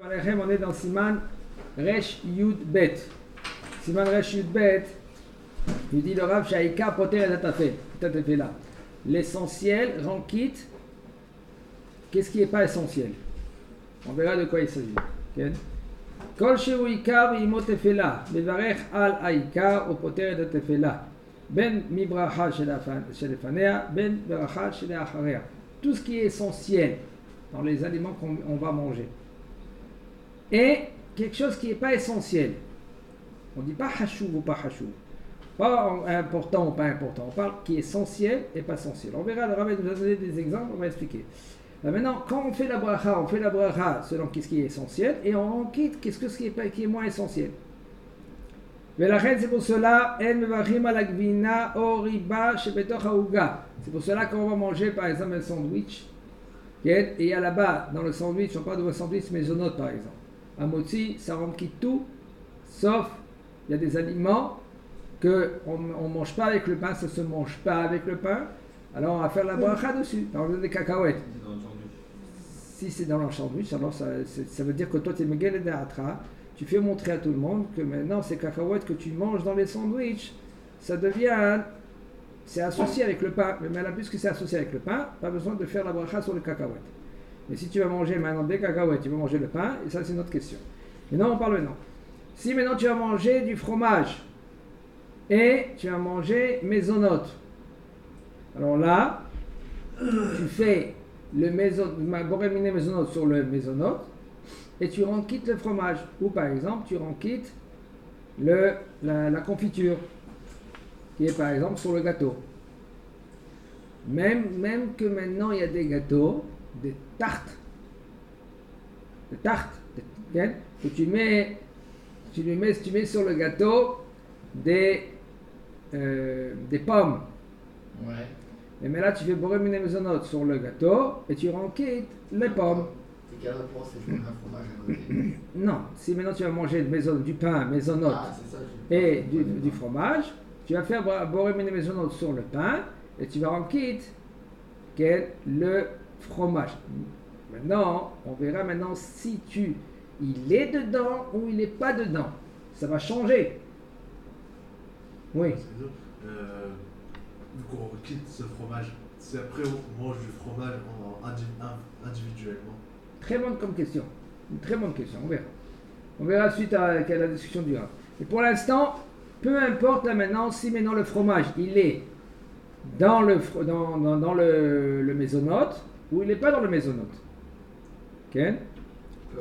On est dans Siman Resh Yud Bet. Siman Resh Yud Bet, il dit le Rav Shaika Poter et là. L'essentiel rend quitte. Qu'est-ce qui n'est pas essentiel? On verra de quoi il s'agit. Okay? Kol shehu ikar v'imo tefela, mevarech al ha'ikar ou poter et tefela, ben mibracha shelefanea, ben beracha sheleacharea. Tout ce qui est essentiel dans les aliments qu'on va manger. Et quelque chose qui n'est pas essentiel. On ne dit pas hachouv ou pas hachouv. Pas important ou pas important. On parle qui est essentiel et pas essentiel. On verra, le Rav nous a donné des exemples, on va expliquer. Maintenant, quand on fait la bracha selon ce qui est essentiel et on quitte ce qui est moins essentiel. C'est pour cela, c'est pour cela qu'on va manger par exemple un sandwich. Et il y a là-bas, dans le sandwich, on parle de sandwich maisonnote par exemple. Un motzi, ça rend quitte tout, sauf il y a des aliments qu'on ne mange pas avec le pain, ça ne se mange pas avec le pain. Alors on va faire la bracha dessus, on va donner des cacahuètes. Si c'est dans le sandwich, alors ça veut dire que toi tu es Megel Deatra, tu fais montrer à tout le monde que maintenant ces cacahuètes que tu manges dans les sandwichs, ça devient, c'est associé avec le pain. Mais maintenant, puisque c'est associé avec le pain, pas besoin de faire la bracha sur les cacahuètes. Mais si tu vas manger maintenant des cacahuètes, tu vas manger le pain, et ça c'est une autre question. Maintenant on parle maintenant. Si maintenant tu vas manger du fromage, et tu vas manger maisonnote, alors là, tu fais le boréminé maisonnote sur le maisonnote et tu rends quitte le fromage. Ou par exemple, tu rends quitte la confiture qui est par exemple sur le gâteau. Même que maintenant il y a des gâteaux, des tartes, que tu mets sur le gâteau des pommes. Ouais. Mais là, tu fais boréminé maisonnote sur le gâteau et tu rends quitte les pommes. T'es capable de penser que je mets un fromage à côté. Non, si maintenant tu vas manger du pain maisonnote et du fromage, tu vas faire boréminé maisonnote sur le pain et tu vas rendre quitte le fromage. Maintenant, on verra maintenant si il est dedans ou il n'est pas dedans. Ça va changer. Oui. Vu qu'on quitte ce fromage, c'est après on mange du fromage individuellement. Très bonne comme question. Une très bonne question, on verra. On verra suite à la discussion du Rav. Et pour l'instant, peu importe là maintenant, si maintenant le fromage, il est dans le maisonnote ou il n'est pas dans le maisonnote. Ok?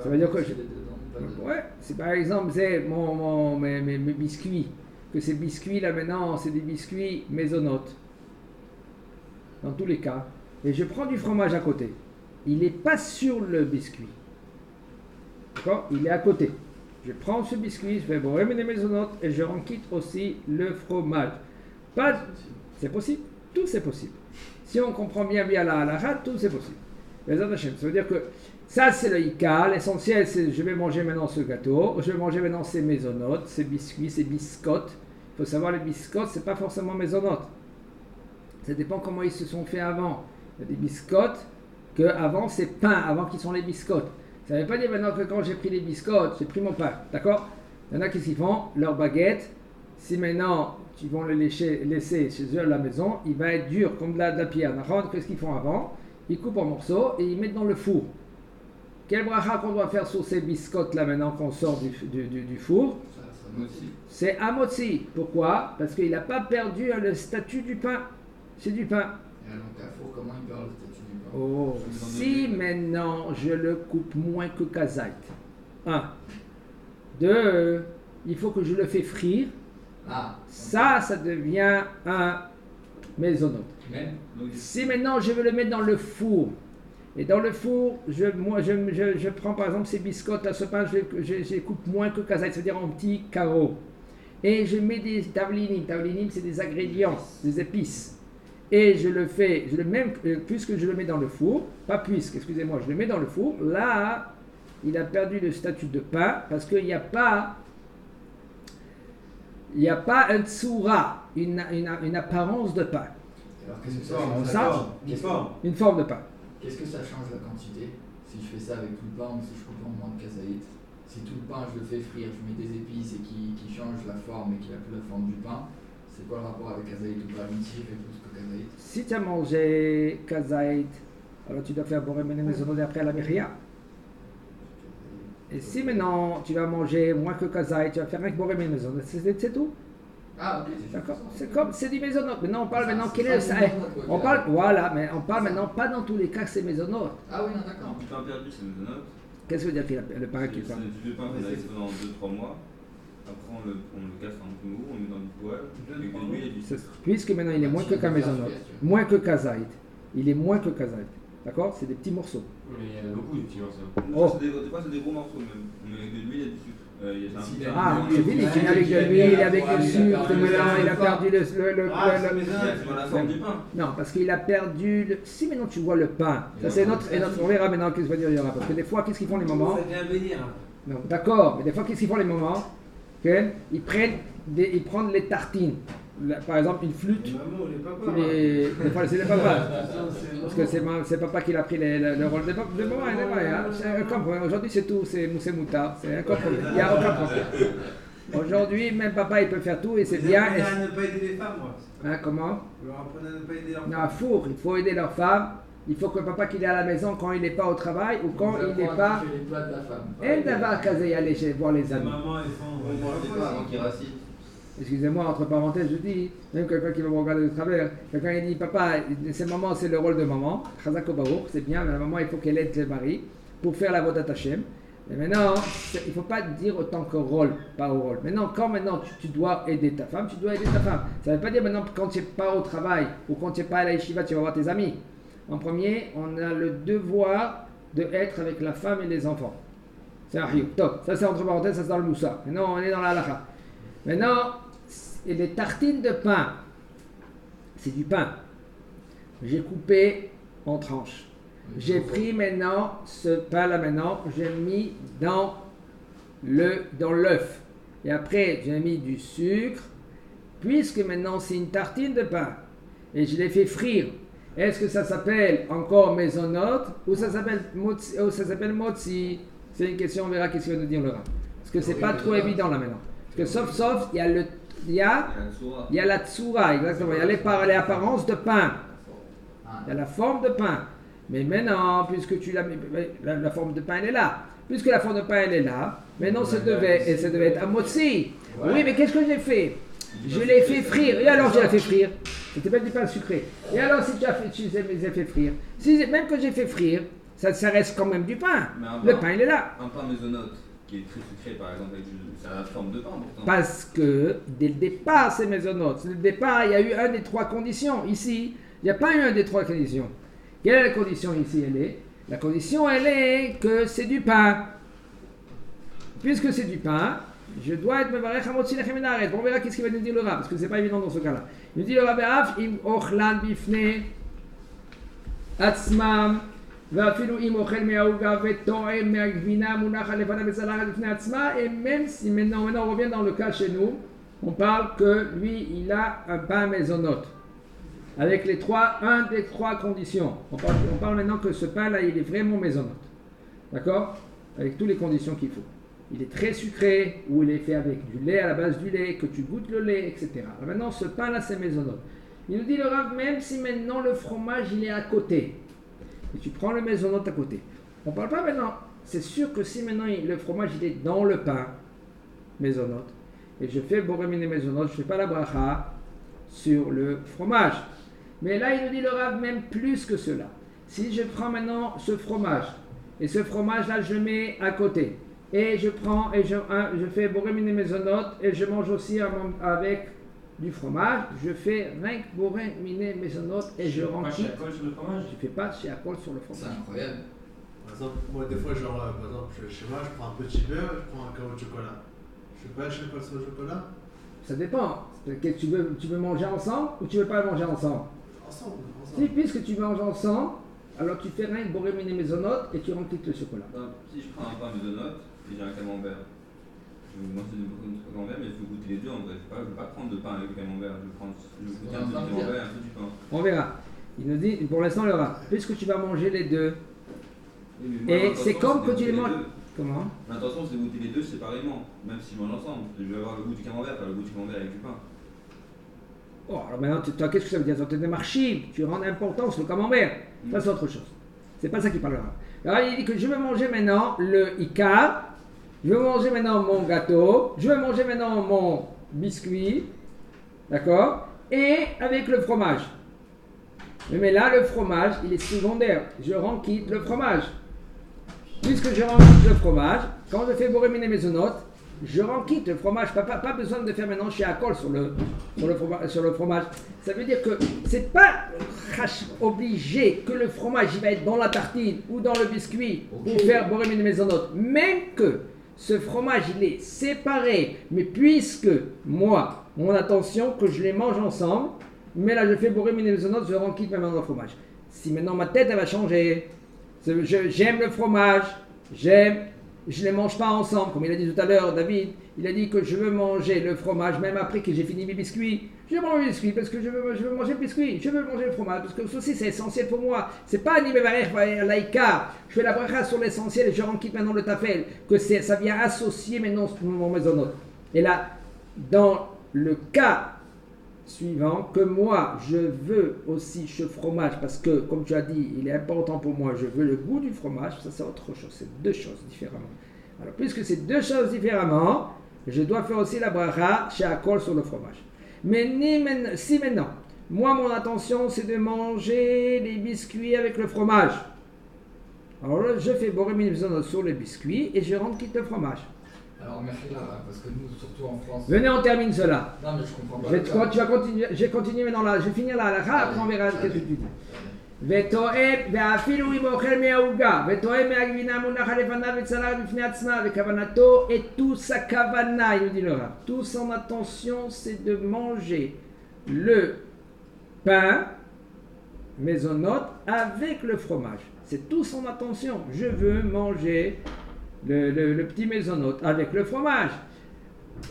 Ça veut dire que ouais, c'est par exemple, c'est mes biscuits. Que ces biscuits là maintenant, c'est des biscuits maisonnotes. Dans tous les cas. Et je prends du fromage à côté. Il n'est pas sur le biscuit. D'accord? Il est à côté. Je prends ce biscuit, je fais boréminé maisonnote et je rends quitte aussi le fromage. C'est possible. Tout c'est possible. Si on comprend bien la halakha, tout c'est possible. Ça veut dire que ça c'est le hika. L'essentiel c'est je vais manger maintenant ce gâteau, je vais manger maintenant ces maisonnotes, ces biscuits, ces biscottes. Il faut savoir les biscottes, c'est pas forcément maisonnote. Ça dépend comment ils se sont faits avant. Il y a des biscottes que avant c'est pain, avant qu'ils sont les biscottes. Ça ne veut pas dire maintenant que quand j'ai pris les biscottes, j'ai pris mon pain. D'accord? Il y en a qui s'y font, leur baguette. Si maintenant ils vont le laisser chez eux à la maison, il va être dur comme de la pierre. Qu'est-ce qu'ils font avant? Ils coupent en morceaux et ils mettent dans le four. Quel bracha qu'on doit faire sur ces biscottes là maintenant qu'on sort du four? C'est un motzi. Pourquoi? Parce qu'il n'a pas perdu le statut du pain. C'est du pain. Et alors, Carrefour, comment il perd le statut du pain? Oh, si maintenant je le coupe moins que kazaït. 1. 2. Il faut que je le fais frire. Ça devient un maisonnote. Si maintenant je veux le mettre dans le four, et dans le four, je prends par exemple ces biscottes, là, ce pain, je les coupe moins que kazaït, c'est-à-dire en petits carreaux. Et je mets des tavlinim. Tavlinim, c'est des ingrédients, des épices. Et puisque je le mets dans le four, je le mets dans le four, là, il a perdu le statut de pain, parce qu'il n'y a pas un tsura, une apparence de pain. Alors qu'est-ce que ça change? Une forme de pain. Qu'est-ce que ça change la quantité? Si je fais ça avec tout le pain ou si je coupe en moins de kazaït? pain, je le fais frire, je mets des épices et qui change la forme et qui a plus la forme du pain, c'est quoi le rapport avec kazaït ou pas? Même si j'ai fait plus que kazaït. Si tu as mangé kazaït, alors tu dois faire boré mene mezonot et après la mechia. Et si maintenant tu vas manger moins que kazaït, tu vas faire avec boré mene mezonot, c'est tout. Ah, ok, c'est D'accord. juste ça. C'est comme, c'est du mezonot. Maintenant on parle maintenant quel est le ça, ça. c'est On parle, voilà, mais on parle maintenant pas dans tous les cas que c'est mezonot. Ah oui, non, d'accord. Du pain perdu, c'est une note. Qu'est-ce que veut dire le pain qui C'est parle? du pain qu'on a laissé pendant 2-3 mois. Après, on le casse en tout mou, on le met dans une poêle, avec de l'huile et du sucre. Puisque maintenant il est moins que mezonot, moins que kazaït. Il est moins que kazaït. D'accord? C'est des petits morceaux. Mais il y en a beaucoup de petits morceaux. Oh. Des fois, c'est des gros morceaux même. On met avec de l'huile et du sucre. Ah, c'est fini, tu viens avec de l'huile, avec du sucre, maintenant il a perdu le C'est pas la forme du pain. non, parce qu'il a perdu le... Si maintenant tu vois le pain, ça c'est notre... On verra maintenant qu'est-ce que va dire il y aura. Parce que des fois, qu'est-ce qu'ils font les mamans? Ça devient un bénir. Non, d'accord, mais des fois, qu'est-ce qu'ils font les mamans? Ils prennent les tartines. Par exemple, une flûte. Maman, les papas. Des fois, c'est les papas. Parce que c'est papa qui a pris le rôle de papa. De maman, c'est un compromis. Aujourd'hui, c'est tout, c'est moutard. C'est un compromis. Il n'y a aucun problème. Aujourd'hui, même papa, il peut faire tout et c'est bien. Vous apprenez à ne pas aider les femmes, moi. Hein, comment? Vous leur apprenez à ne pas aider leurs Non, femmes. il faut aider leur femme. Il faut que papa qu'il est à la maison quand il n'est pas au travail ou quand il n'est pas. les plats de la femme. Elle d'avoir casé aller voir les Les amis. mamans, elles font. On mange pas avant qu'il racine. Excusez-moi, entre parenthèses, je dis, même quelqu'un qui va me regarder de travers, quelqu'un il dit, papa, c'est maman, c'est le rôle de maman, Chazak Obaour, c'est bien, mais la maman, il faut qu'elle aide le mari pour faire la vodat Hashem. Mais maintenant, il ne faut pas dire autant que rôle, pas au rôle. Maintenant, quand maintenant tu dois aider ta femme, tu dois aider ta femme. Ça ne veut pas dire maintenant que quand tu n'es pas au travail ou quand tu n'es pas à la yeshiva, tu vas voir tes amis. En premier, on a le devoir d'être avec la femme et les enfants. C'est un riouk. Top. Ça, c'est entre parenthèses, ça c'est dans le moussa. Maintenant, on est dans la halakha. Maintenant, et les tartines de pain, c'est du pain. J'ai coupé en tranches. J'ai pris maintenant ce pain-là maintenant, j'ai mis dans l'œuf. Et après, j'ai mis du sucre, puisque maintenant c'est une tartine de pain. Et je l'ai fait frire. Est-ce que ça s'appelle encore maisonnote ou ça s'appelle motzi? C'est une question, on verra qu'est-ce qu'il va nous dire Laura. Parce que c'est pas trop évident là maintenant. Parce que sauf, il y a la tsura, exactement. Il y a l'apparence de pain. Il y a la forme de pain. Mais maintenant, puisque tu l'as mis, la forme de pain elle est là. Puisque la forme de pain elle est là, maintenant ça devait être un motzi. Oui, mais qu'est-ce que j'ai fait? Je l'ai fait frire. Et alors je l'ai fait frire. C'était pas du pain sucré. Et alors si tu les as fait frire, même que j'ai fait frire, ça reste quand même du pain. Le pain il est là. Un pain maisonnote qui est très sucré par exemple, ça a la forme de pain pourtant. Parce que dès le départ c'est maisonnote. Dès le départ il y a eu un des trois conditions. Ici, il n'y a pas eu un des trois conditions. Quelle est la condition ici? La condition elle est que c'est du pain. Puisque c'est du pain, je dois être mevarech hamotzi lechem min haaretz. On verra qu'est-ce qu'il va nous dire le Rav, parce que c'est pas évident dans ce cas-là. Il nous dit le Rav Be'af im ochlan bifne atzmam ואפילו אם אוכל מהעוגה וטועם מהגבינה מונחת לפניו בצלחת בפני עצמה, et même si maintenant on revient dans le cas chez nous, on parle que lui il a un pain maisonnote avec un des trois conditions. On parle maintenant que ce pain là il est vraiment maisonnote, d'accord, avec toutes les conditions qu'il faut. Il est très sucré, ou il est fait avec du lait à la base du lait, que tu goûtes le lait, etc. Alors maintenant ce pain là c'est maisonnote. Il nous dit le Rav, même si maintenant le fromage il est à côté, et tu prends le maisonnote à côté. On ne parle pas maintenant, c'est sûr que si maintenant le fromage il est dans le pain, maisonnote, et je fais borémine maisonnote, je ne fais pas la bracha sur le fromage. Mais là il nous dit le Rav même plus que cela. Si je prends maintenant ce fromage, et ce fromage là je le mets à côté, et je prends et je fais borémine maisonnote, et je mange aussi avec du fromage, je fais rien que boré, miné, maisonnote et je rentre. Tu fais pas sur le fromage? Je fais pas chez Akol sur le C'est fromage. incroyable. Par exemple, moi des fois, genre, par exemple, chez moi, je prends un petit beurre, je prends un carreau de chocolat. Je fais pas chez Akol sur le chocolat? Ça dépend. Tu veux manger ensemble ou tu veux pas manger ensemble? Ensemble. Si, puisque tu manges ensemble, alors tu fais rien que boré, miné, maisonnote et tu remplis le chocolat. Si je prends un pain maisonnote et j'ai un camembert, moi c'est du camembert, mais je veux goûter les deux en vrai. Je ne veux pas prendre de pain avec le camembert, je veux goûter un peu du camembert et un peu du pain. On verra. Il nous dit, pour l'instant, le Rav, puisque tu vas manger les deux, Oui, et c'est comme que tu les manges. Comment? L'intention c'est de goûter les deux séparément, même si je mange ensemble. Je vais avoir le goût du camembert, pas le goût du camembert avec du pain. Oh, alors maintenant, toi, qu'est-ce que ça veut dire? Ça te démarche, tu rends importance le camembert. Ça, c'est autre chose. C'est pas ça qui parlera. Alors, il dit que je veux manger maintenant le Icar, je veux manger maintenant mon gâteau, je veux manger maintenant mon biscuit, d'accord? Et avec le fromage. Mais là, le fromage, il est secondaire. Je rends quitte le fromage. Puisque je rends quitte le fromage, quand je fais Boré Miné Maisonot, je rends quitte le fromage. Pas besoin de faire maintenant chez Akol sur le fromage. Ça veut dire que c'est pas obligé que le fromage il va être dans la tartine ou dans le biscuit pour faire Boré Miné Maisonot. Même que ce fromage il est séparé, mais puisque moi, mon attention que je les mange ensemble, mais là je fais Boré Miné Maisonot, je rends quitte maintenant le fromage. Si maintenant ma tête elle va changer, j'aime le fromage, je ne les mange pas ensemble, comme il a dit tout à l'heure, David, il a dit que je veux manger le fromage, même après que j'ai fini mes biscuits. Je mange le biscuit parce que je veux manger le biscuit, je veux manger le fromage, parce que ceci c'est essentiel pour moi. C'est pas ni laïka, je fais la bracha sur l'essentiel et je rends quitte maintenant le tafel, que ça vient associer maintenant mon maisonnot. Et là, dans le cas suivant, que moi je veux aussi ce fromage parce que comme tu as dit il est important pour moi, je veux le goût du fromage, ça c'est autre chose, c'est deux choses différemment. Alors puisque c'est deux choses différemment, je dois faire aussi la bracha chez Akol sur le fromage. Mais si maintenant moi mon attention c'est de manger les biscuits avec le fromage, alors là je fais Boré Miné Maisonot sur les biscuits et je rentre quitte le fromage. Alors merci là, parce que nous, surtout en France. Venez, on termine cela. Non, mais je comprends pas. Tu vas continuer, je vais continuer maintenant là, je vais finir là, après on verra qu'est-ce que tu dis. וטועה, ואפילו אם אוכל מהעוגה, וטועה מהגבינה מונחה לפניו וצלחת בפני עצמה, וכוונתו est tout sa kavana, il nous dit le Rav. Tout son attention, c'est de manger le pain, maisonnot, avec le fromage. C'est tout son attention. Je veux manger le petit maisonnot avec le fromage.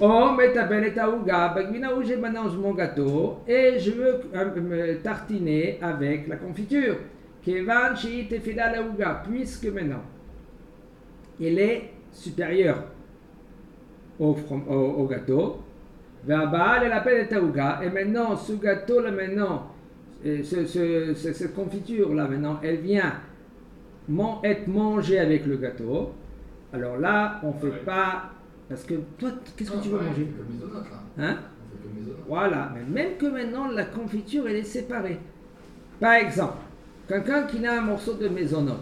Oh, metabel et aouga, bagvina où j'ai maintenant mon gâteau et je veux me tartiner avec la confiture. Kevan shit et fidal aouga, puisque maintenant il est supérieur au gâteau. Verbal et l'appel est aouga et maintenant ce gâteau là maintenant, cette confiture là maintenant, elle vient être mangée avec le gâteau. Alors là, on ne fait pas. Parce que toi, qu'est-ce que tu veux manger? On fait que maisonnot là. Hein? On fait que maisonnot. Voilà, mais même que maintenant la confiture elle est séparée. Par exemple, quelqu'un qui a un morceau de maisonnot,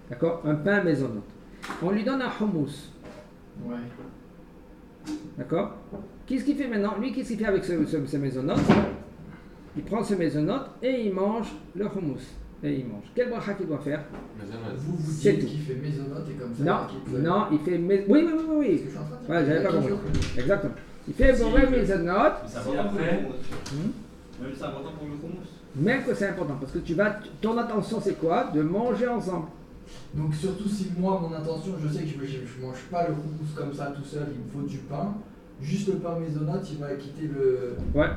d'accord? Un pain maisonnot. On lui donne un hummus. Ouais. D'accord? Qu'est-ce qu'il fait maintenant? Lui, qu'est-ce qu'il fait avec ce maisonnot? Il prend ce maisonnot et il mange le hummus. Et il mange. Quel bracha qu'il doit faire? Vous C'est dites tout. qu'il fait maisonnot et comme ça. Non, il fait oui. Je suis en train de dire. Ouais, j'avais pas compris. Exactement. Il fait Si, Boré Maisonnot, C'est important pour le hummus. Même c'est important pour le hummus. même que c'est important, parce que ton attention c'est quoi? De manger ensemble. Donc surtout si moi mon intention, je sais que je mange pas le hummus comme ça tout seul, il me faut du pain. Juste le pain maisonnot, il va quitter le. Ouais.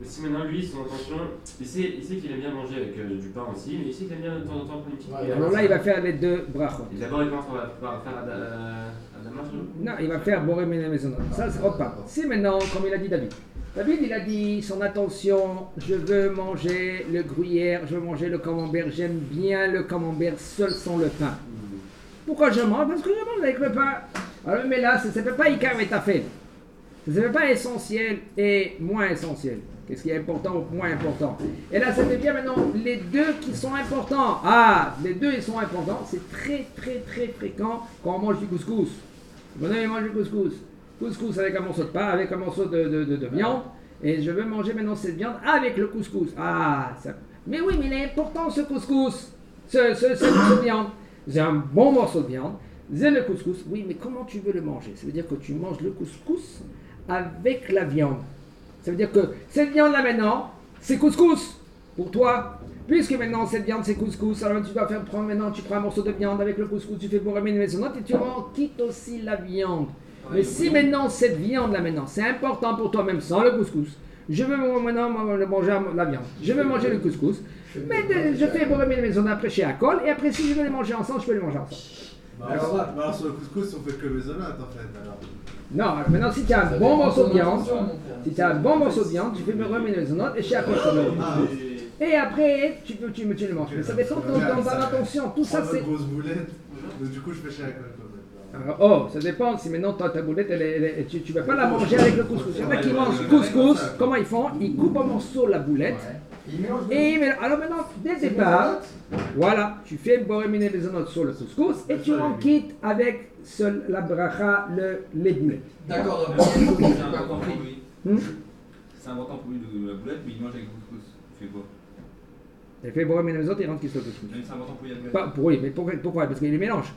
Mais si maintenant lui, son intention, il sait qu'il aime bien manger avec du pain aussi, mais il sait qu'il aime bien de temps en temps prendre une petite cuillère. Alors là, il va faire les deux brachot. Et d'abord, il commence par faire Adama. Non, il va faire Boré Maisonnot. Ça, c'est pas. Si maintenant, comme il a dit David. David, il a dit son attention, je veux manger le gruyère, je veux manger le camembert, j'aime bien le camembert seul sans le pain. Pourquoi je mange? Parce que je mange avec le pain. Alors, mais là, ça ne s'appelle pas Icar et Tafel. Ça ne s'appelle pas essentiel et moins essentiel. Qu'est-ce qui est important ou moins important? Et là, ça fait bien maintenant les deux qui sont importants. Ah, les deux ils sont importants. C'est très fréquent quand on mange du couscous. Mon ami mange du couscous. Couscous avec un morceau de pain, avec un morceau de viande. Et je veux manger maintenant cette viande avec le couscous. Ah, ça. Mais oui, mais il est important ce couscous. Cette viande. C'est un bon morceau de viande. C'est le couscous. Oui, mais comment tu veux le manger? Ça veut dire que tu manges le couscous avec la viande. Ça veut dire que cette viande-là maintenant, c'est couscous pour toi. Puisque maintenant cette viande c'est couscous, alors tu dois prendre maintenant, tu prends un morceau de viande avec le couscous, tu fais Boré Maisonnot et tu en quittes aussi la viande. Mais si maintenant cette viande-là maintenant, c'est important pour toi même sans le couscous, je veux maintenant manger la viande, je veux manger le couscous, mais je fais Boré Maisonnot après chez Akol et après si je veux les manger ensemble, je peux les manger ensemble. Alors sur le couscous, on fait que maisonnade en fait. Alors. Non, maintenant si tu as un bon morceau de viande, si tu as un bon morceau de viande, tu fais me remettre les notes et chez à côté et après tu le manges. Mais ça dépend de ton intention. Tout ça c'est. Une grosse boulette. Donc du coup, je fais chez la côte. Ça dépend. Si maintenant ta boulette, tu ne vas pas la manger avec le couscous. Il y en a qui mangent couscous. Comment ils font? Ils coupent en morceaux la boulette. Alors maintenant, dès le départ, voilà, tu fais boremine les notes sur le couscous et tu en quittes avec la bracha, les boulettes. D'accord, C'est important pour lui. C'est important pour lui de la boulette, mais il mange avec le couscous. Il fait quoi? Il fait boremine les autres, il rentre qui sur le couscous. Même c'est important pour lui la boulette. Pas pour lui, mais pourquoi? Parce qu'il les mélange.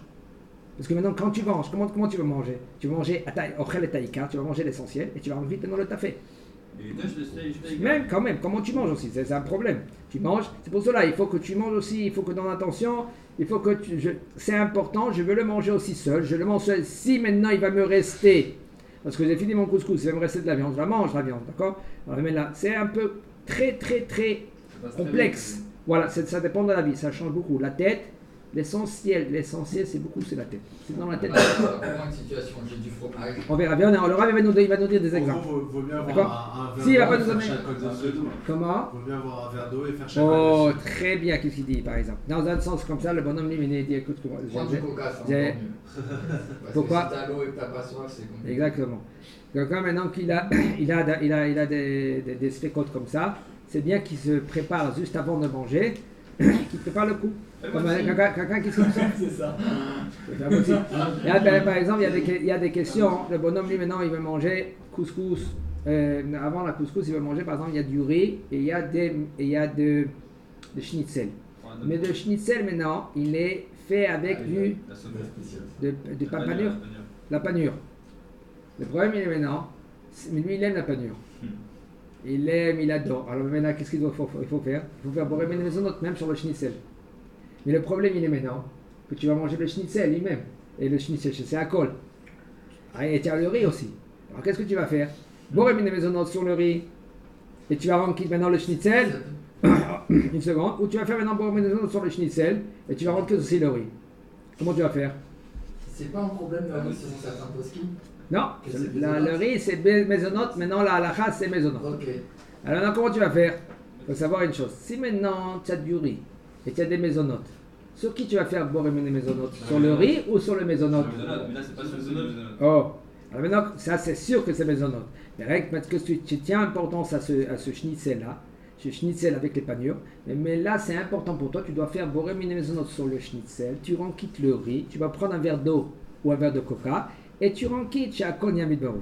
Parce que maintenant, quand tu manges, comment tu vas manger? Tu vas manger ochel et taïka, tu vas manger l'essentiel et tu vas vite dans le tafé. Même quand même, comment tu manges aussi, c'est un problème. Tu manges, c'est pour cela, il faut que tu manges aussi, il faut que dans l'intention, il faut que c'est important, je veux le manger aussi seul, je le mange seul. Si maintenant il va me rester, parce que j'ai fini mon couscous, il va me rester de la viande, je la mange la viande, d'accord? Alors mais là, c'est un peu très complexe. Voilà, ça dépend de la vie, ça change beaucoup. La tête, l'essentiel, c'est la tête. C'est dans la tête. Comment une situation, j'ai du fromage. On verra bien, le Rav il va nous dire des exemples. Vaut mieux D'accord. avoir un Si, il va verre pas d'eau nous et faire donner. chaque côte. Comment? Vaut mieux avoir un verre d'eau et faire chaque Oh, côte. très bien, qu'est-ce qu'il dit par exemple? Dans un sens comme ça, le bonhomme lui, il dit écoute, Prends du coca, c'est encore j'ai- mieux. Parce Pourquoi? que si t'as l'eau et que t'as pas soif, c'est compliqué. Exactement. Donc quand maintenant qu'il a des spécotes comme ça, c'est bien qu'il se prépare juste avant de manger, qu'il prépare le coup. Comme quelqu'un qui se C'est ça. Là, par exemple, il y a des questions. Le bonhomme, lui, maintenant, il veut manger couscous. Avant la couscous, il veut manger, par exemple, il y a du riz et il y a de schnitzel. Mais le schnitzel, maintenant, il est fait avec de panure. La panure. Le problème, il est maintenant, lui, il aime la panure. Il aime, il adore. Alors maintenant, qu'est-ce qu'il faut faire? Il faut faire boire les maisons même sur le schnitzel. Mais le problème, il est maintenant que tu vas manger le schnitzel lui-même. Et le schnitzel, c'est à col. Et tu as le riz aussi. Alors qu'est-ce que tu vas faire? Boire les maisons sur le riz. Et tu vas rendre maintenant le schnitzel. Une seconde. Ou tu vas faire maintenant boire les maisons sur le schnitzel. Et tu vas rendre aussi le riz. Comment tu vas faire? C'est pas un problème le riz selon certains poskim. Non, le riz c'est maisonnote, maintenant la halakha c'est maisonnote. Ok. Alors maintenant comment tu vas faire? Il faut savoir une chose, si maintenant tu as du riz et tu as des maisonnotes, sur qui tu vas faire boire les maisonnotes? Sur le riz ou sur le maisonnote? Mais là, c'est pas sur le maisonnote. Oh, alors maintenant ça c'est sûr que c'est maisonnote. Mais parce que tu tiens importance à ce schnitzel là, ce schnitzel avec les panures, mais là c'est important pour toi, tu dois faire boire les maisonnotes sur le schnitzel, tu quittes le riz, tu vas prendre un verre d'eau ou un verre de coca. Et tu renquittes chez Akon Yamid Barou.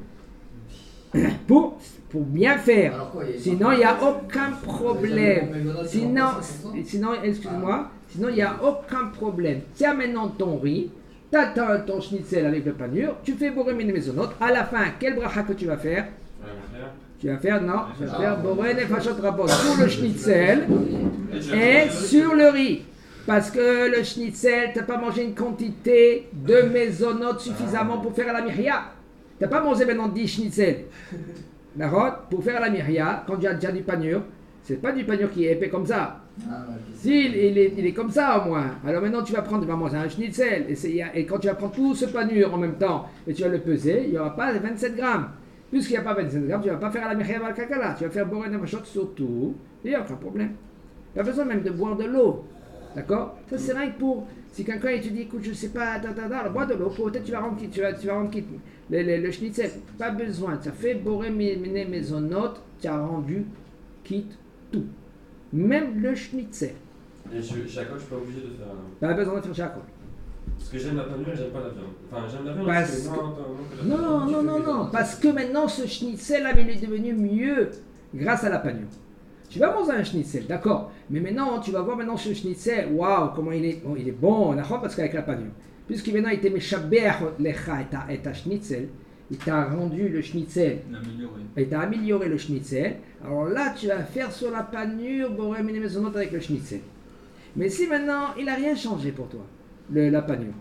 Pour bien faire. Alors quoi, Sinon, il n'y a aucun problème. Sinon, excuse-moi, sinon, il n'y a aucun problème. Tiens maintenant ton riz, tu as ton schnitzel avec le panure, tu fais boré mine maisonnote. À la fin, quel bracha que tu vas faire? Tu vas faire boré nefashot rabot sur le schnitzel et sur le riz. Parce que le schnitzel, tu n'as pas mangé une quantité de maisonnote suffisamment pour faire la mihya. Tu n'as pas mangé maintenant 10 schnitzel. D'accord? Pour faire la mihya, quand tu as déjà du panure, c'est pas du panure qui est épais comme ça. Si, il est comme ça au moins. Alors maintenant tu vas manger un schnitzel. Et quand tu vas prendre tout ce panure en même temps et tu vas le peser, il n'y aura pas 27 grammes. Puisqu'il n'y a pas 27 grammes, tu ne vas pas faire la mihya al kakala. Tu vas faire boire une machot sur tout. Il n'y a aucun problème. Tu as besoin même de boire de l'eau. D'accord? Ça c'est rien que pour. Si quelqu'un il te dit écoute je sais pas, bois de l'eau, peut-être tu vas rendre quitte, le schnitzel. Pas besoin, tu as fait borer mes maisonnotes, tu as rendu quitte tout. Même le schnitzel. Et chaque fois, je suis pas obligé de faire. Pas besoin de faire chaque fois. Parce que j'aime la panure et j'aime pas la viande. Enfin, j'aime la viande Parce que non. Parce que maintenant ce schnitzel là, il est devenu mieux grâce à la panure. Tu vas manger un schnitzel, d'accord. Mais maintenant, tu vas voir maintenant ce schnitzel, waouh, comment il est bon, d'accord, parce qu'avec la panure. Puisqu'il maintenant, il t'a mis shaber lecha et ta schnitzel, il t'a rendu le schnitzel, il t'a amélioré le schnitzel. Alors là, tu vas faire sur la panure, boré mine maisonnote avec le schnitzel. Mais si maintenant, il n'a rien changé pour toi, la panure.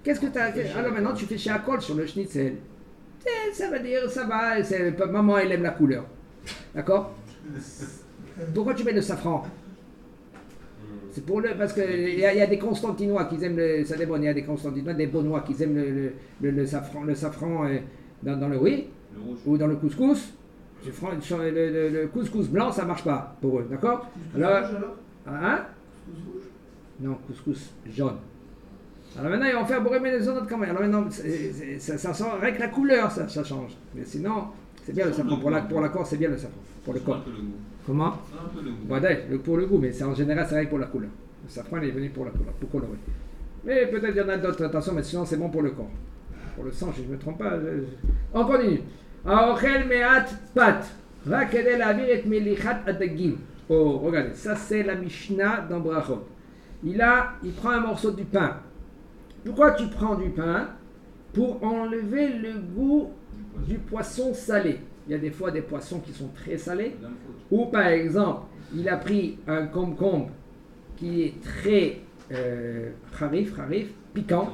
Qu'est-ce que tu as? Alors maintenant, tu fais chez Akol sur le schnitzel. Ça veut dire, ça va, maman, elle aime la couleur. D'accord? Pourquoi tu mets le safran? C'est pour le, parce qu'il y a des Constantinois qui aiment ça dépend, il y a des Constantinois, des Beaunois qui aiment le safran dans le riz Le rouge. ou dans le couscous. Le couscous blanc, ça marche pas pour eux, d'accord? Alors, hein? Non, couscous jaune. Alors maintenant, ils vont faire bourrer les autres quand même. Alors maintenant, ça sent avec la couleur, ça change. Mais sinon, c'est bien le safran. Pour la corps, c'est bien le safran. Pour le Ça corps. un peu le goût. Comment? Ça un peu le goût. Ouais, pour le goût, mais c'est en général, c'est vrai pour la couleur. Le safran, il est venu pour la couleur, pour colorer. Mais peut-être il y en a d'autres, attention, mais sinon, c'est bon pour le corps. Pour le sang, je ne me trompe pas. On continue. Aochel me'at pat. Ra kedei la'avir et melichat adagim. Oh, regardez, ça c'est la Mishnah dans Brachot. Il prend un morceau du pain. Pourquoi tu prends du pain? Pour enlever le goût du poisson salé. Il y a des fois des poissons qui sont très salés. Ou par exemple, il a pris un concombre qui est très harif, piquant.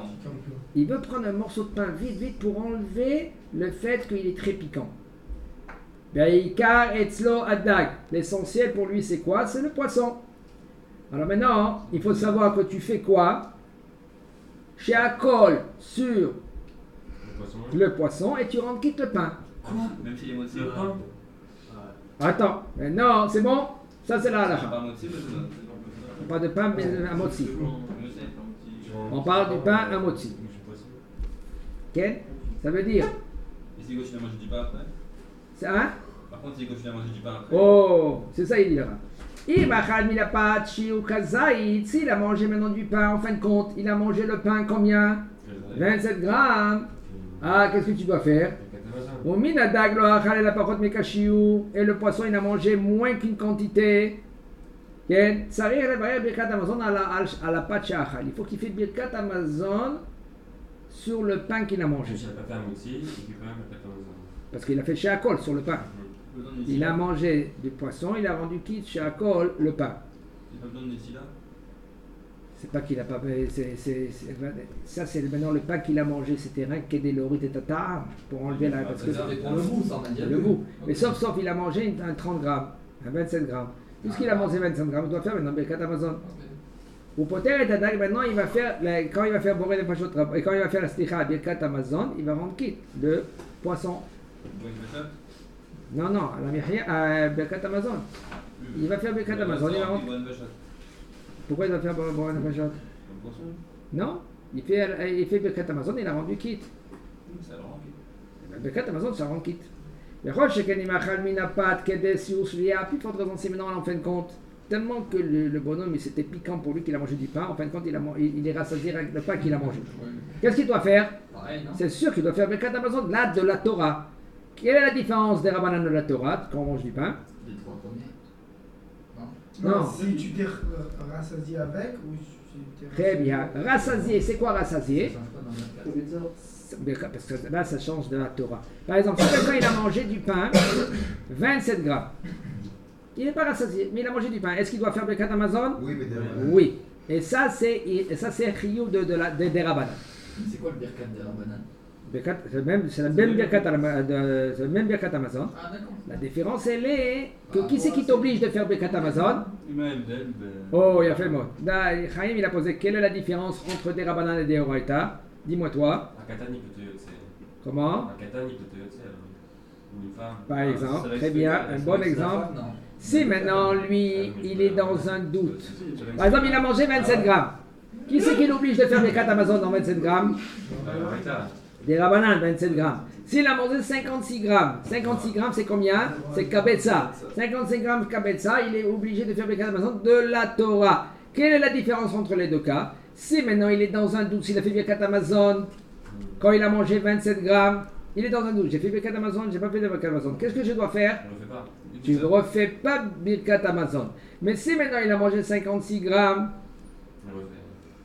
Il veut prendre un morceau de pain vite pour enlever le fait qu'il est très piquant. Be'ikar etzlo adag. L'essentiel pour lui c'est quoi? C'est le poisson. Alors maintenant, il faut savoir que tu fais quoi? Chez Akol sur le poisson et tu rentres quitte le pain. Même s'il est moitié. Le pain. Attends, mais non, c'est bon? Ça c'est la Pas halakha. moitié, mais On parle de pain mais à motzi. c'est On parle du pain à motzi. Ok? Ça veut dire, Et si continue à manger du pain après? c'est un? Par contre, s'il continue à manger du pain après. Oh, c'est ça il dit là-bas. S'il a mangé maintenant du pain, en fin de compte, il a mangé le pain combien? 27 grammes. Ah, qu'est-ce que tu dois faire? Et le poisson, il a mangé moins qu'une quantité. Il faut qu'il fait Birkat Amazon sur le pain qu'il a mangé. Je n'ai pas fait un moitié, et puis quand même, Birkat Amazon. Parce qu'il a fait chez Akol sur le pain. Il a mangé du poisson, il a rendu quitte chez Akol le pain. Il n'y a pas besoin de Nessila? C'est pas qu'il a pas fait. Ça, c'est maintenant le pain qu'il a mangé. C'était rien que des loris et tata pour enlever la. Parce que C'est pour le goût, ça, on a dit. le goût. Mais sauf, il a mangé un 30 grammes, un 27 grammes. Puisqu'il a mangé 25 grammes, il doit faire maintenant Birkat Amazon. Ou Poter et Tadag, maintenant il va faire, quand il va faire Boré de Pachot, et quand il va faire la Slicha à Birkat Amazon, il va rendre quitte le poisson. Non, à la Mihya, à Birkat Amazon. Il va faire Birkat Amazon, il va rendre. Pourquoi il va faire Boré de Pachot? Non, il fait Birkat Amazon, il a rendu quitte. Birkat Amazon, ça rend quitte. Plus forte raison, c'est maintenant en fin de compte. Tellement que le bonhomme, c'était piquant pour lui qu'il a mangé du pain. En fin de compte, il est rassasié avec le pain qu'il a mangé. Qu'est-ce qu'il doit faire? Pareil, non? C'est sûr qu'il doit faire Birkat Amazon, là de la Torah. Quelle est la différence des Rabbanan de la Torah quand on mange du pain? Les trois premiers. Non. Si tu t'es rassasié avec ou si tu t'es Très bien. Rassasié, c'est quoi rassasié? Ça change pas dans le cas. Parce que là, ça change de la Torah. Par exemple, si quelqu'un il a mangé du pain, 27 grammes. Il n'est pas rassasié, mais il a mangé du pain. Est-ce qu'il doit faire Birkat Amazon? Oui, mais derrière. Oui. Et ça, c'est Chiyuv des Rabbanan. C'est quoi le Birkat des Rabbanan? C'est la même Birkat Amazon. Ah, d'accord. La différence, elle est que qui c'est qui t'oblige de faire Birkat Amazon? Oh, il a fait le mot. Chaim, il a posé quelle est la différence entre des Rabbanan et des Oraita? Dis-moi toi. Un katan, il peut te yotzer. Comment? Un katan, il peut te yotzer. Ou une femme. Par exemple, très bien, un bon exemple. Non. Si maintenant, lui, il est dans un doute. Par exemple, il a mangé 27 grammes. Qui c'est qui l'oblige de faire Birkat Amazon dans 27 grammes? Des Rabbanan, 27 grammes. S'il a mangé 56 grammes, 56 grammes c'est combien? C'est Kabetza. 55 grammes Kabetza, il est obligé de faire Birkat Amazon de la Torah. Quelle est la différence entre les deux cas? Si maintenant il est dans un doute, s'il a fait Birkat Amazon, quand il a mangé 27 grammes, il est dans un doute. J'ai fait Birkat Amazon, j'ai pas fait de Birkat Amazon. Qu'est-ce que je dois faire? On le fait pas. Tu ne refais pas Birkat Amazon. Mais si maintenant il a mangé 56 grammes, On le fait.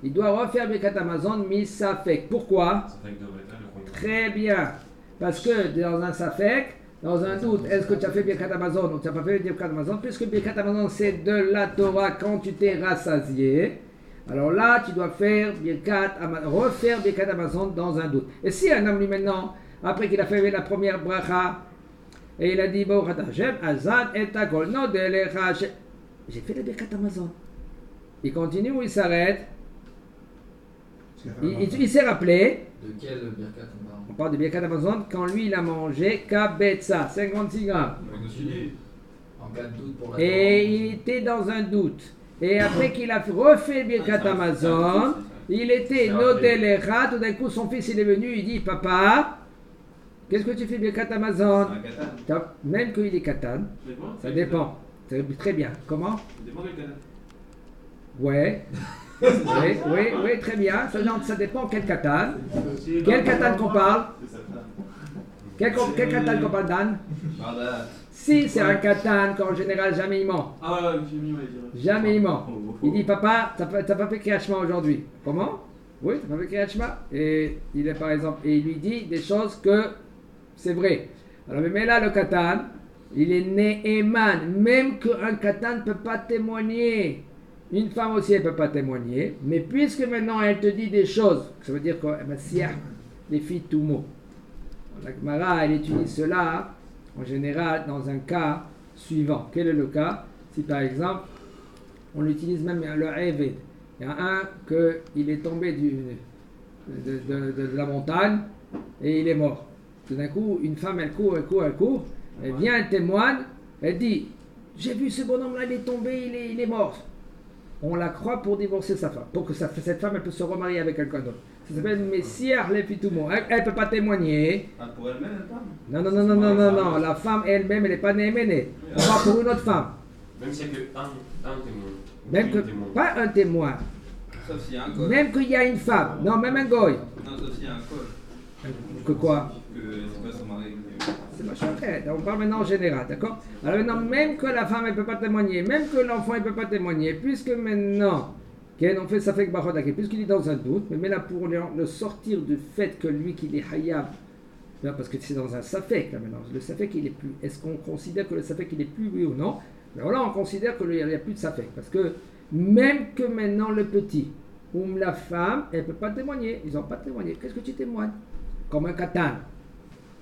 il doit refaire Birkat Amazon, mais ça fait. Pourquoi? Ça fait que de Breta, le contraire. Très bien. Parce que dans un safek, dans un doute, est-ce que tu as fait Birkat Amazon ou tu n'as pas fait Birkat Amazon? Puisque Birkat Amazon c'est de la Torah quand tu t'es rassasié. Alors là, tu dois faire refaire Birkat Amazon dans un doute. Et si un homme lui maintenant, après qu'il a fait la première bracha, et il a dit Baruch Hashem, Azad et Akol Nodelecha, j'ai fait la Birkat Amazon. Il continue ou il s'arrête? Il s'est rappelé. De quel Birkat on parle? On parle de Birkat Hamazon quand lui il a mangé Kabetza, 56 grammes. On continue. En cas de doute pour la Et il était dans un doute. Et après qu'il a refait Birkat Hamazon, il était Nodelecha. Tout d'un coup, son fils il est venu, il dit papa, qu'est-ce que tu fais Birkat Hamazon? C'est un katan. Même qu'il est Katan, ça dépend. C'est très bien. Comment? Ça dépend quel katan. Ouais. Oui, très bien. Ça dépend quel Katan. Quel Katan qu'on parle? Quel Katan qu'on parle, Dan? Bardat. Si c'est un Katan qu'en général jamais il ment. Ah ouais, j'ai mis, ouais, dire. Jamais il ment. Il dit papa, t'as pas fait Kriyat Shema aujourd'hui. Comment? Oui, t'as pas fait Kriyat Shema. Et il est par exemple, et il lui dit des choses que c'est vrai. Alors mais là le Katan, il est Ne'eman. Même qu'un Katan ne peut pas témoigner. Une femme aussi elle peut pas témoigner. Mais puisque maintenant elle te dit des choses, ça veut dire que les filles tout mot. La Gemara elle utilise cela en général dans un cas suivant. Quel est le cas? Si par exemple on utilise même le Eved. Il y a un qu'il est tombé de la montagne et il est mort. Tout d'un coup, une femme, elle court, elle vient, elle témoigne, elle dit j'ai vu ce bonhomme-là, il est tombé, il est mort. On la croit pour divorcer sa femme, pour que cette femme elle peut se remarier avec quelqu'un d'autre. Ça s'appelle Messiah Lefitumo. Elle ne peut pas témoigner. Ah, pour elle-même, elle parle? Non. La femme elle-même, elle n'est pas néménée. On parle pour une autre femme. Même s'il n'y a qu'un témoin. Même que, Une témoin. pas un témoin. Sauf s'il y a un col. Même qu'il y a une femme. Non, même un goy. Non, sauf s'il y a un col. Que quoi? Que c'est pas son mari. C'est machin fait. On parle maintenant en général, d'accord? Alors maintenant, même que la femme ne peut pas témoigner, même que l'enfant ne peut pas témoigner, puisque maintenant, on fait ça fait que Bachodake, puisqu'il est dans un doute, mais là pour le sortir du fait que lui qu'il est hayab, parce que c'est dans un safek là maintenant, le safek il est plus, est-ce qu'on considère que le safek il est plus oui ou non? Mais voilà, on considère qu'il n'y a plus de safek, parce que même que maintenant le petit ou la femme, elle ne peut pas témoigner, ils n'ont pas témoigné. Qu'est-ce que tu témoignes? Comme un katan.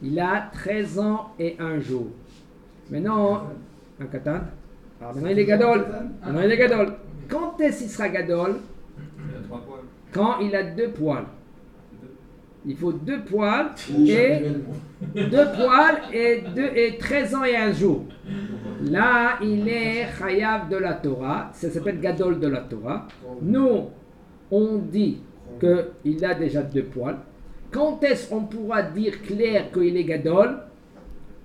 Il a 13 ans et 1 jour. Maintenant, un katan. Alors maintenant il est gadol. Quand est-ce qu'il sera gadol? Il a 3 poils. Quand il a 2 poils. Il faut 2 poils et 13 ans et 1 jour. Là, il est chayav de la Torah. Ça s'appelle gadol de la Torah. Nous, on dit qu'il a déjà 2 poils. Quand est-ce qu'on pourra dire clair qu'il est gadol?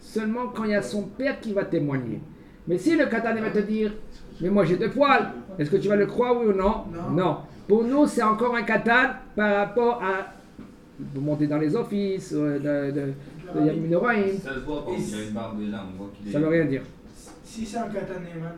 Seulement quand il y a son père qui va témoigner. Mais si le katan va te dire mais moi j'ai 2 poils, est-ce que tu vas le croire oui ou non? Non. Pour nous c'est encore un katan par rapport à vous monter dans les offices de Yaminoraim. Ça se voit parce qu'il y a une barbe déjà, on voit qu'il est. Ça veut rien dire. Si c'est un katan Neyman,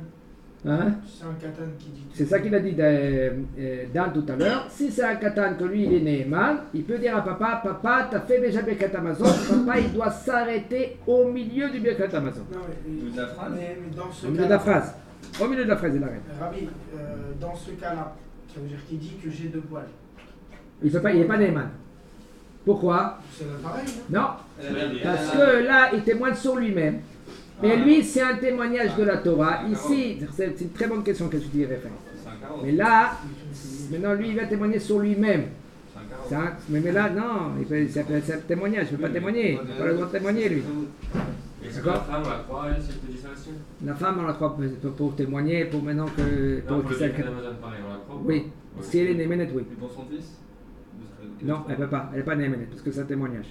Hein? c'est un katan qui dit. C'est ça qu'il a dit Dan tout à l'heure. Si c'est un katan que lui il est Neeman, il peut dire à papa, papa t'as fait déjà Birkat Hamazon, papa il doit s'arrêter au milieu du Birkat Hamazon. Non, Au milieu de la phrase. mais dans ce Au milieu de la phrase. Au milieu de la phrase il arrête. Rabbi, dans ce cas-là, ça veut dire qu'il dit que j'ai 2 poils. Il n'est pas Neeman. Pourquoi? C'est pareil, Non, C'est parce que là il témoigne sur lui-même. Mais lui c'est un témoignage de la Torah. Ici, c'est une très bonne question que tu dis référence. C'est un carotte. Mais là, maintenant lui il va témoigner sur lui-même. C'est un carotte. Mais là, non, c'est un témoignage, il ne peut pas témoigner. Il n'a pas le droit de témoigner, lui. Est-ce que la femme, on la croit, elle, si elle te dit ça aussi? La femme, on la croit pour témoigner, pour maintenant que. Non, pour le celle Birkat Hamazon, pareil, on la croit. Oui, si elle est néménette, oui. Et pour son fils? Non, elle ne peut pas, elle n'est pas néménette, parce que c'est un témoignage.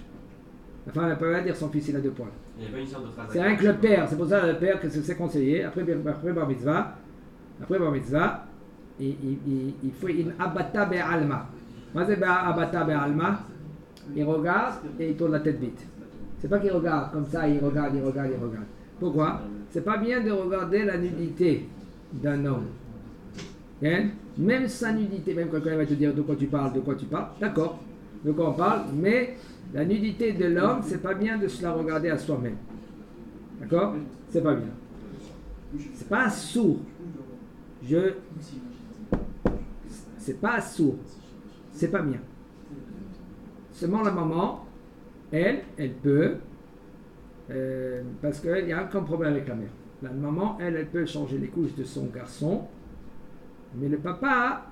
La femme, elle ne peut pas dire son fils, il a 2 poils. Il n'y a pas une sorte de phrase. C'est rien que le père, c'est pour ça le père que c'est conseillé. Après bar mitzvah, il faut une abata be'alma. Moi, c'est abata be'alma. Il regarde et il tourne la tête vite. C'est pas qu'il regarde comme ça, il regarde. Pourquoi? C'est pas bien de regarder la nudité d'un homme. Hein? Même sa nudité, même quand quelqu'un va te dire de quoi tu parles, d'accord, de quoi on parle, mais la nudité de l'homme, c'est pas bien de se la regarder à soi-même. D'accord? C'est pas bien. C'est pas sourd. C'est pas sourd. C'est pas bien. Seulement la maman, elle peut, parce qu'il y a aucun problème avec la mère. La maman, elle peut changer les couches de son garçon, Mais le papa,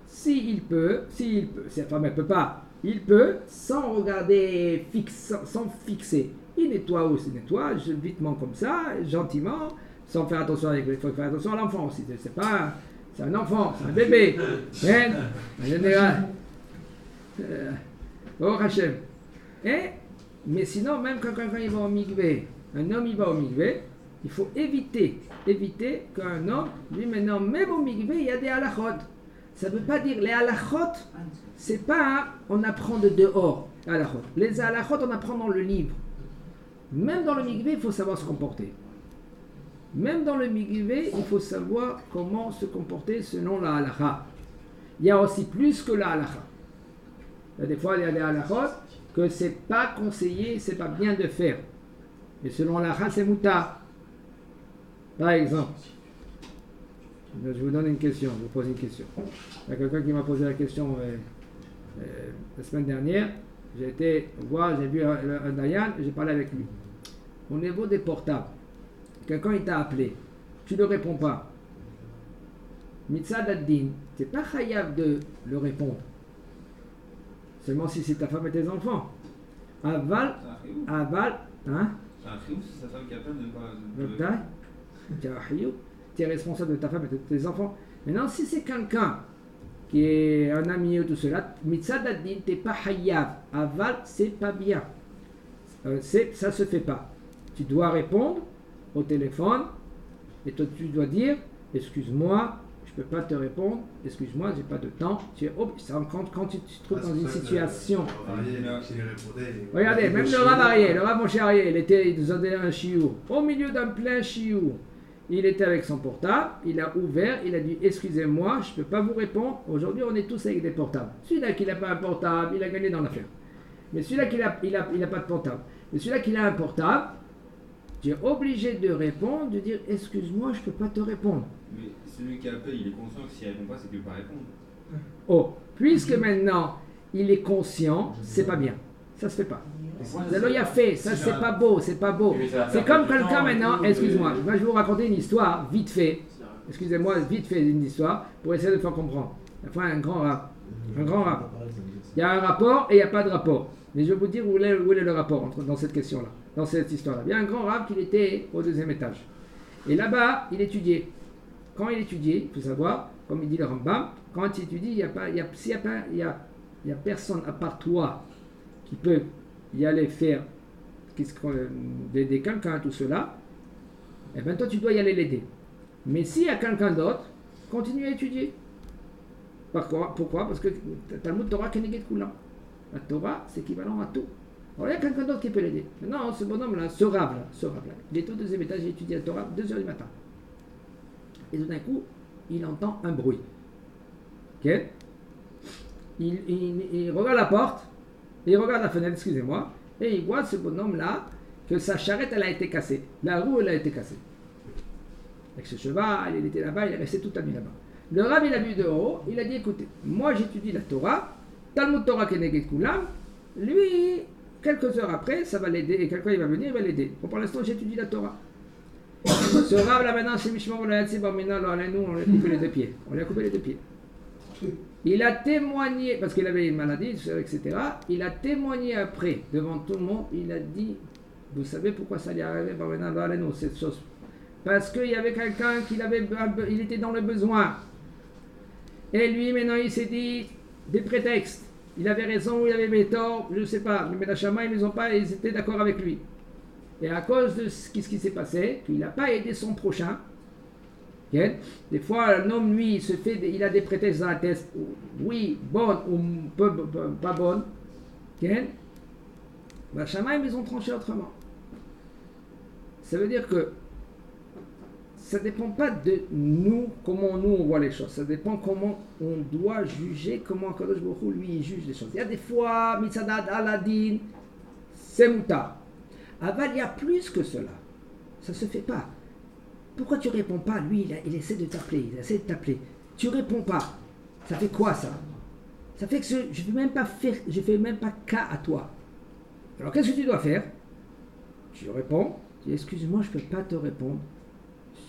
s'il peut, si la femme ne peut pas, il peut, sans regarder, sans fixer. Il nettoie où il nettoie, vitement comme ça, gentiment, sans faire attention il faut faire attention à l'enfant aussi. C'est un enfant, c'est un bébé. Hein? En général. Oh Hachem. Mais sinon, même quand quelqu'un il va au mikvé, un homme il va au mikvé, il faut éviter qu'un homme, lui maintenant, même au mikvé, il y a des halachot. Ça ne veut pas dire, les halachot, c'est pas, on apprend de dehors, halachot. Les halachot, on apprend dans le livre. Même dans le mikvé, il faut savoir se comporter. Même dans le mikvé, il faut savoir comment se comporter selon la halacha. Il y a aussi plus que la halacha. Il y a des fois, il y a des halachot que c'est pas conseillé, c'est pas bien de faire. Mais selon la halacha, c'est mutar. Par exemple, je vous donne une question, je vous pose une question. Il y a quelqu'un qui m'a posé la question la semaine dernière. J'ai été voir, j'ai vu un Dayan, j'ai parlé avec lui. Au niveau des portables, quelqu'un il t'a appelé, tu ne réponds pas. Mitzad ad-din, tu n'es pas chayav de le répondre. Seulement si c'est ta femme et tes enfants. Aval, hein? C'est un chiouf, c'est sa femme qui appelle de pas. Tu es responsable de ta femme et de tes enfants. Maintenant, si c'est quelqu'un qui est un ami ou tout cela, mitzad ad-din, tu n'es pas chayav. Aval, c'est pas bien. Ça se fait pas. Tu dois répondre au téléphone et toi tu dois dire excuse-moi, je peux pas te répondre, excuse-moi, j'ai pas de temps. Quand tu te trouves dans une situation. Regardez, même le Rav mon cher Arié, il nous a donné un chiour. Au milieu d'un plein chiour, il était avec son portable, il a ouvert, il a dit excusez-moi, je peux pas vous répondre. Aujourd'hui, on est tous avec des portables. Celui-là qui n'a pas un portable, il a gagné dans l'affaire. Mais celui-là qui n'a pas de portable. Mais celui-là qui a un portable, tu es obligé de répondre, de dire excuse-moi, je ne peux pas te répondre. Mais celui qui appelle, il est conscient que s'il ne répond pas, c'est qu'il ne peut pas répondre. Oh, puisque maintenant il est conscient, c'est pas bien. Ça se fait pas. Alors il a fait, ça c'est pas beau, c'est pas beau. C'est comme quelqu'un maintenant, excuse-moi, moi je vais vous raconter une histoire, vite fait. Excusez-moi, vite fait une histoire, pour essayer de faire comprendre. Enfin, un grand rap. Il y a un rapport et il n'y a pas de rapport. Mais je vais vous dire où est le rapport dans cette question-là, dans cette histoire-là. Il y a un grand rab qui était au 2e étage. Et là-bas, il étudiait. Quand il étudiait, il faut savoir, comme il dit le Rambam, quand il étudie, il y a personne à part toi qui peut y aller faire d'aider quelqu'un, tout cela, et bien toi tu dois y aller l'aider. Mais s'il y a quelqu'un d'autre, continue à étudier. Pourquoi? Parce que Talmud Torah Keneged Kulam. La Torah, c'est équivalent à tout. Alors il y a quelqu'un d'autre qui peut l'aider. Maintenant, ce bonhomme-là, ce rab-là, il est au 2e étage, il étudie la Torah 2h du matin. Et tout d'un coup, il entend un bruit. Ok? Il regarde la porte, il regarde la fenêtre, excusez-moi, et il voit ce bonhomme-là, que sa charrette, elle a été cassée. La roue, elle a été cassée. Avec ce cheval, il était là-bas, il est resté toute la nuit là-bas. Le rab, il a vu de haut, il a dit, écoutez, moi j'étudie la Torah, Talmud Torah Keneged Kulam, lui, quelques heures après, ça va l'aider, et quelqu'un il va venir, il va l'aider. Bon, pour l'instant, j'étudie la Torah. Ce rab là maintenant, c'est Mishmar Olayatsi Barmina, on lui a coupé les 2 pieds. On lui a coupé les 2 pieds. Il a témoigné, parce qu'il avait une maladie, etc. Il a témoigné après, devant tout le monde, il a dit, vous savez pourquoi ça lui est arrivé, Barmina, cette chose? Parce qu'il y avait quelqu'un il était dans le besoin. Et lui, maintenant, il s'est dit des prétextes. Il avait raison ou il avait tort, je ne sais pas. Mais la Shama, ils étaient d'accord avec lui. Et à cause de ce qui s'est passé, qu'il n'a pas aidé son prochain. Okay? Des fois, un homme, lui, il a des prétextes dans la tête. Oui, bonne ou pas bonne. Okay? La Shama, ils ont tranché autrement. Ça veut dire que ça ne dépend pas de nous, comment nous on voit les choses. Ça dépend comment on doit juger, comment Kadosh Baruch Hu, lui, il juge les choses. Il y a des fois, Mitzadad, Aladin, c'est mutar. Aval, il y a plus que cela. Ça ne se fait pas. Pourquoi tu ne réponds pas? Lui, il essaie de t'appeler, Tu ne réponds pas. Ça fait quoi ça? Ça fait que je ne fais même pas cas à toi. Alors qu'est-ce que tu dois faire? Tu réponds, tu dis excuse-moi, je ne peux pas te répondre.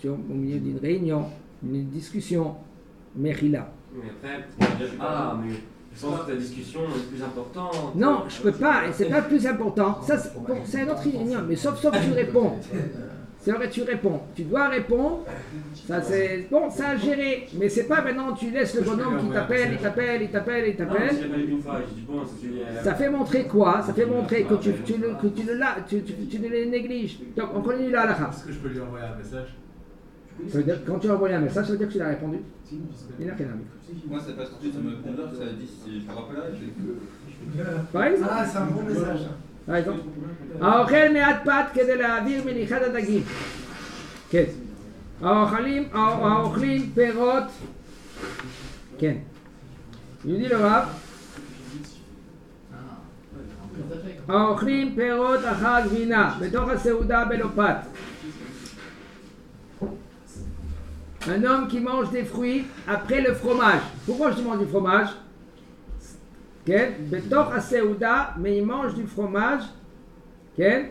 Au milieu d'une réunion, d'une discussion. Mechila. Mais après, tu vas dire, ah, mais je pense que ta discussion est plus importante. Non, je peux pas, et c'est pas le plus important. Ça, c'est un autre idée, mais sauf tu réponds. C'est vrai, tu réponds. Tu dois répondre. Ça, c'est bon, ça a géré. Mais c'est pas maintenant, tu laisses le bonhomme qui t'appelle. Non, si j'ai pas lu une fois, j'ai dit bon, Ça fait montrer quoi? Ça fait montrer que tu ne les négliges. Donc, on continue la halakha. Est-ce que je peux lui envoyer un message? Ça veut dire, quand tu as envoyé un message, ça veut dire que tu l'as répondu. Il n'a rien à mettre. Moi, ça passe tout de suite sur mon répondeur, ça dit si je te rappelle, Par exemple? Ah, c'est un bon message. par exemple. האוכל מעט פת כדי להעביר מליחת הדגים. כן. האוכלים פירות. כן. יהודי לרב. האוכלים פירות אחר גבינה בתוך הסעודה בלא פת. Un homme qui mange des fruits après le fromage. Pourquoi je mange du fromage? כן? בתוך הסעודה, mais il mange du fromage. כן?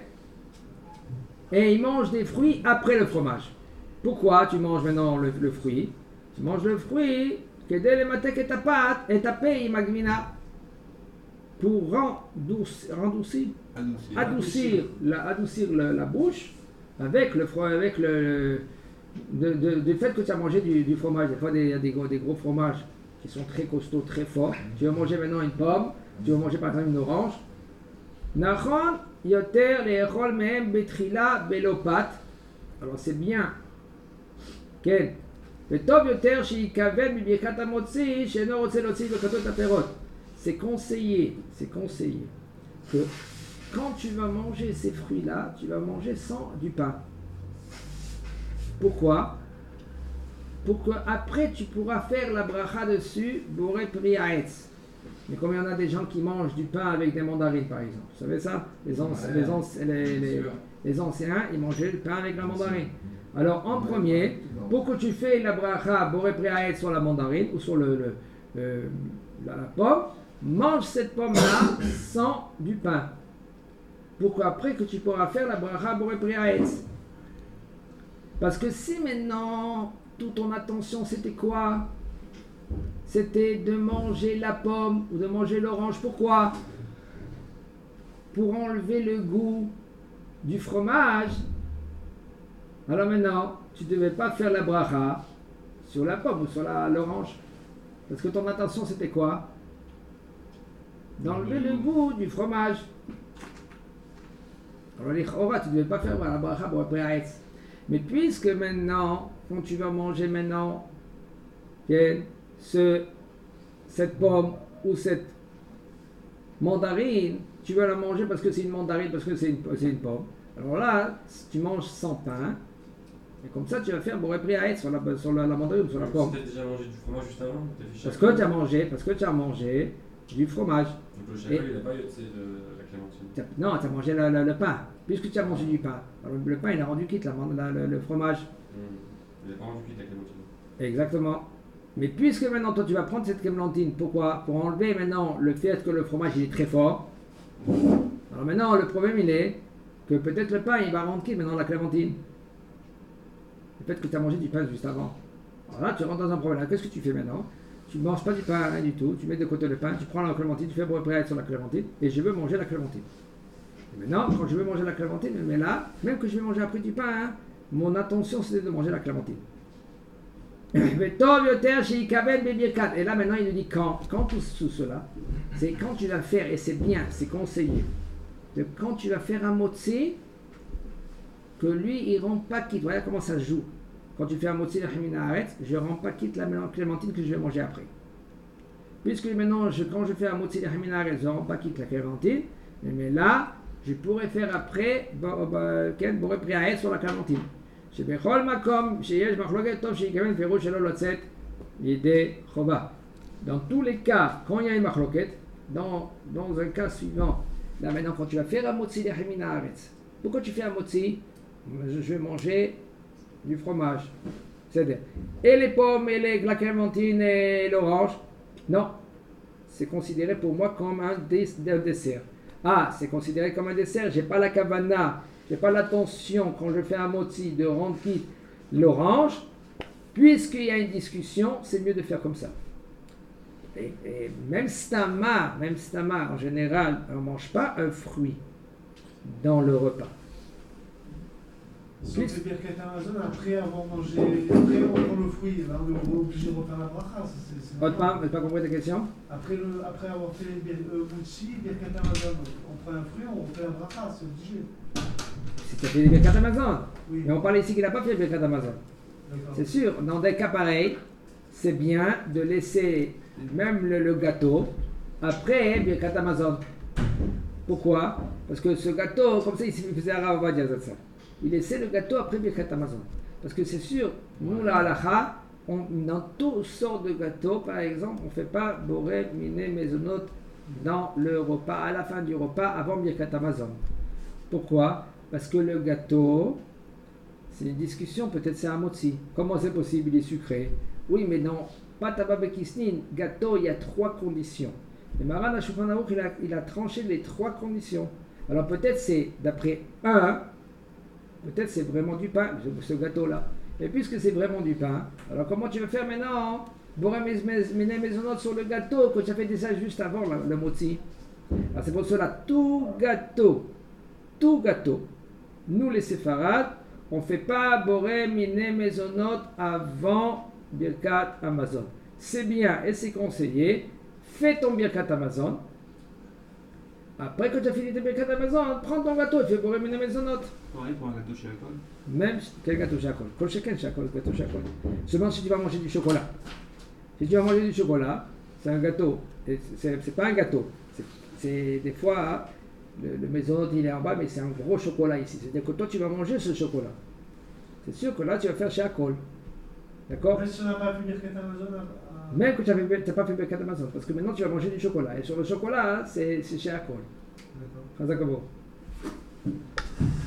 Et il mange des fruits après le fromage. Pourquoi tu manges maintenant le fruit? Tu manges le fruit כדי למתק את הפת, את הפה עם הגבינה. Pour adoucir la bouche avec le du fait que tu as mangé du fromage. Des fois, il y a des gros fromages qui sont très costauds, très forts. Tu vas manger maintenant une pomme, tu vas manger par exemple une orange. Nachon yoter le'echol mehem betrila belopat. Alors c'est bien. Ken. וטוב יותר שיקבל מברכת המוציא שאינו רוצה להוציא בכתות הפירות. C'est conseillé que quand tu vas manger ces fruits-là, tu vas manger sans du pain. Pourquoi? Pour que après tu pourras faire la bracha dessus, boré pri haetz. Mais comme il y en a des gens qui mangent du pain avec des mandarines par exemple, vous savez ça? Les anciens, ils mangeaient le pain avec la mandarine. Alors en premier, pour que tu fais la bracha boré pri haetz sur la mandarine ou sur la pomme, mange cette pomme-là sans du pain. Pour qu'après que tu pourras faire la bracha boré pri haetz. Parce que si maintenant, toute ton attention c'était quoi? C'était de manger la pomme ou de manger l'orange. Pourquoi? Pour enlever le goût du fromage. Alors maintenant, tu ne devais pas faire la bracha sur la pomme ou sur l'orange. Parce que ton attention c'était quoi? D'enlever le goût du fromage. Alors les chora, tu ne devais pas faire la bracha pour après haetz. Mais puisque maintenant, quand tu vas manger maintenant cette pomme ou cette mandarine, tu vas la manger parce que c'est une mandarine, parce que c'est une pomme. Alors là, tu manges sans pain, et comme ça tu vas faire boré pri haetz sur la mandarine ou sur la pomme. Tu as déjà mangé du fromage juste avant? Parce que tu as mangé du fromage. Donc le chacal, il n'a pas eu la clémentine. Non, tu as mangé le pain. Puisque tu as mangé du pain. Alors le pain, il a rendu quitte le fromage. Il n'a pas rendu quitte la clémentine. Exactement. Mais puisque maintenant, toi, tu vas prendre cette clémentine, pourquoi? Pour enlever maintenant le fait que le fromage, il est très fort. Alors maintenant, le problème, il est que peut-être le pain, il va rendre quitte maintenant la clémentine. Le fait que tu as mangé du pain juste avant. Alors là, tu rentres dans un problème. Qu'est-ce que tu fais maintenant? Tu ne manges pas du pain, rien du tout. Tu mets de côté le pain, tu prends la clémentine, tu fais boré pri haetz sur la clémentine, et je veux manger la clémentine. Et maintenant, quand je veux manger la clémentine, mais là, même que je vais manger après du pain, mon attention c'était de manger la clémentine. Et là maintenant il nous dit quand tout cela, c'est quand tu vas faire, et c'est bien, c'est conseillé, de quand tu vas faire un motzi, que lui il rend pas quitte. Voilà comment ça se joue. Quand tu fais un motzi de Hamina Haaretz, je rends pas quitte la clémentine que je vais manger après. Puisque maintenant, quand je fais un motzi de Hamina Haaretz, je rends pas quitte la clémentine, mais là, je pourrais faire après boré pri haetz sur la clémentine. שבכל מקום שיש מחלוקת טוב שיקבל פירוש שלא לצאת ידי חובה. Dans tous les cas, quand il y a une machloket, dans un cas suivant, là maintenant quand tu vas faire un motzi de Hamina Haaretz, pourquoi tu fais un motzi? Je vais manger du fromage. C'est-à-dire, et les pommes, et la clémentine, et l'orange. Non, c'est considéré pour moi comme un dessert. Ah, c'est considéré comme un dessert, j'ai pas la kavana, j'ai pas l'attention quand je fais un motzi de rendre quitte l'orange, Puisqu'il y a une discussion, c'est mieux de faire comme ça. Et même stama, en général, on ne mange pas un fruit dans le repas. Si on fait Birkat Hamazon, après avoir mangé, après on prend le fruit, là on est obligé de refaire la bracha. Autre part, vous n'avez pas compris ta question? Après avoir fait Moutchi, Birkat Hamazon, on prend un fruit, on fait la bracha, c'est obligé. Si tu as fait des Birkat Hamazon. Oui. Mais on parle ici qu'il n'a pas fait Birkat Hamazon. C'est sûr, dans des cas pareils, c'est bien de laisser même le gâteau après Birkat Hamazon. Pourquoi? Parce que ce gâteau, comme ça, il faisait Arav Ovadia Zatzal. Il laissait le gâteau après Birkat Hamazon. Parce que c'est sûr, nous, la halacha, dans toutes sortes de gâteaux, par exemple, on ne fait pas boré, miné, mezonot dans le repas, à la fin du repas, avant Birkat Hamazon. Pourquoi? Parce que le gâteau, c'est une discussion, peut-être c'est un motzi. Comment c'est possible? Il est sucré. Oui, mais non, pas tababekisnin, gâteau, il y a 3 conditions. Et Maran Shulchan Aruch, il a tranché les 3 conditions. Alors peut-être c'est, d'après peut-être c'est vraiment du pain, ce gâteau-là. Et puisque c'est vraiment du pain, alors comment tu veux faire maintenant? Boré mes maisonnotes sur le gâteau, que tu as fait déjà juste avant le motzi. Alors c'est pour cela, tout gâteau, nous les séfarades, on ne fait pas boré miné maisonnotes avant Birkat Hamazon. C'est bien et c'est conseillé. Fais ton Birkat Hamazon. Après que tu as fini tes Birkat Hamazon, prends ton gâteau et fais boré miné maisonnotes. Pareil pour un gâteau chez Akol. Même quel gâteau chez Akol? Kol sheken chez Akol, gâteau chez Akol. Seulement si tu vas manger du chocolat. Si tu vas manger du chocolat, c'est un gâteau. C'est pas un gâteau. C'est des fois, le maisonnote il est en bas, mais c'est un gros chocolat ici. C'est-à-dire que toi tu vas manger ce chocolat. C'est sûr que là tu vas faire chez Akol. D'accord? Même si on n'a pas fait Birkat Hamazon, Même que tu n'as pas fait Birkat Hamazon, parce que maintenant tu vas manger du chocolat. Et sur le chocolat, c'est chez Akol. d'accord. Chazak Abo.